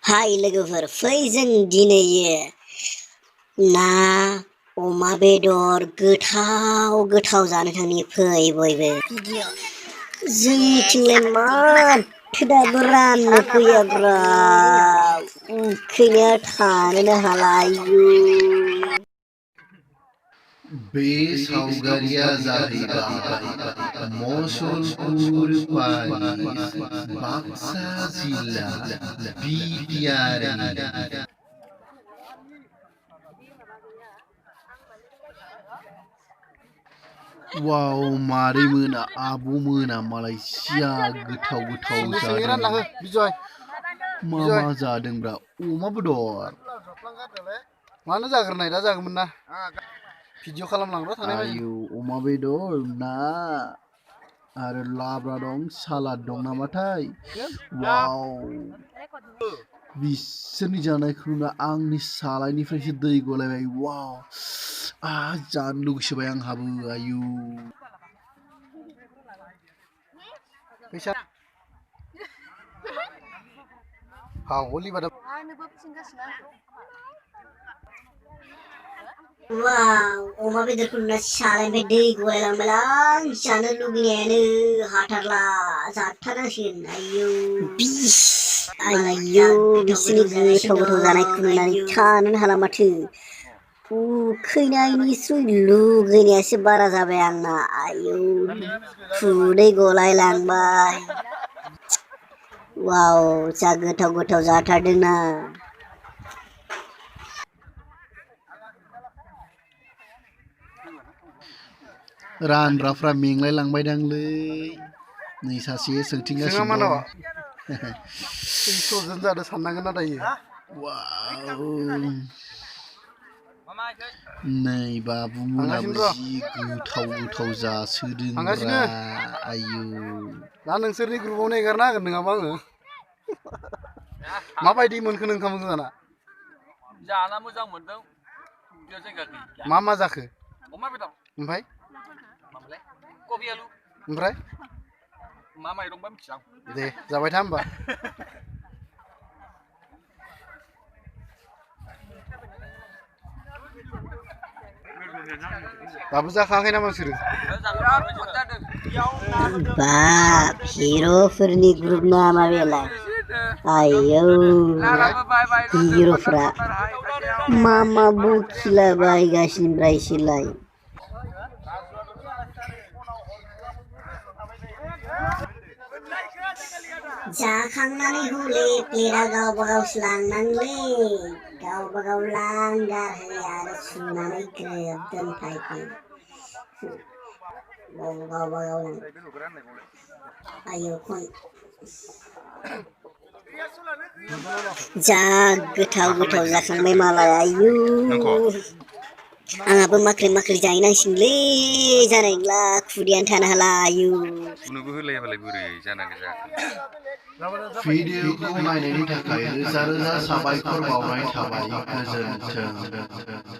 हाय लोगोफोर फै जों दिनै ना अमा बेदर गोथाव गोथाव जानो थांनि फै बयबो जोंनिथिंलाय माथो दाबो राननो फैयाब्रा उखैनाया थानोनो हाला आयु बे सावगारिया जाहैबाय मुसलपुर पारिस बाक्सा जिल्ला बिटिआरनि वाव मारै मोना आब' मोना मालाय सिया गोथाव गोथाव जादों मा जादोंब्रा अमा बेदर मानो जाग्रोनाय दा जागौमोन ना भिडिअ खालामलांग्रा थानाय आयु अमा बेदर ना आरो लाब्रा दं सालाद दं नामाथाय वाव बिसोरनि जानायखौ नुना आंनि सालायनिफ्रायसो दै गलायबाय वाव जानो लुगैसोबाय आंहाबो आयु फैसा हावलि बादा वाव अमा बेदरखौ नुना सालायनिफ्राय दै गलायलांबायलां जानो लुगैनायानो हाथारला जाथारनांसिगोन आयु बिसोरनि गोथाव गोथाव जानायखौ नुनानै थानोनो हाला माथो उखैनायनिख्रुइ लुगैनायासो बारा जाबाय आंना आयु खुदै गलायलांबाय वाव जा गोथाव गोथाव जाथारदोंना रानग्राफ्रा मेंलाय लांबाय दांलै नै सासे सोंथिंगासिनो दं सजन जादों साननांगोन ना दायो वाव नै बाबु मोनाबो जि गोथाव गोथाव जासोदोंब्रा आयु दा नोंसोरनि ग्रुपावनो एगारना होगोन नङाबा आङो माबायदि मोनखो ओंखामखौ जाना मोजां मोनदों मा जाखो अमा बेदर ओमफ्राय कबि आलु ओमफ्राय मा माइरंबा मिथिया दे जाबाय था होमबा दाबो जाखाङाखै नामा नोंसोरो बाप हिर'फोरनि ग्रुप नामा बेलाय आयौ हिर'फ्रा मा बखिला बायगासिनो ब्रायसोलाय जाखांनानै हले प्लेटआ गावबा गावसो लांनांलै गावबा गाव लां गारहै आरो सुनानै ग्रोब दोनफायफै गावबा गाव लां आयौ जा गोथाव गोथाव जाखांबाय मालाय आयु आंहाबो माख्रि माख्रि जाहैनांसिगोनलै जानाय नंला खुदैयानो थानो हाला आयु उनोबो होलायाबालाय बोरै जानांगौ जाखो भिडिअखौ नायनायनि थाखाय रोजा रोजा साबायखर बावनाय थाबाय गोजोन्थों।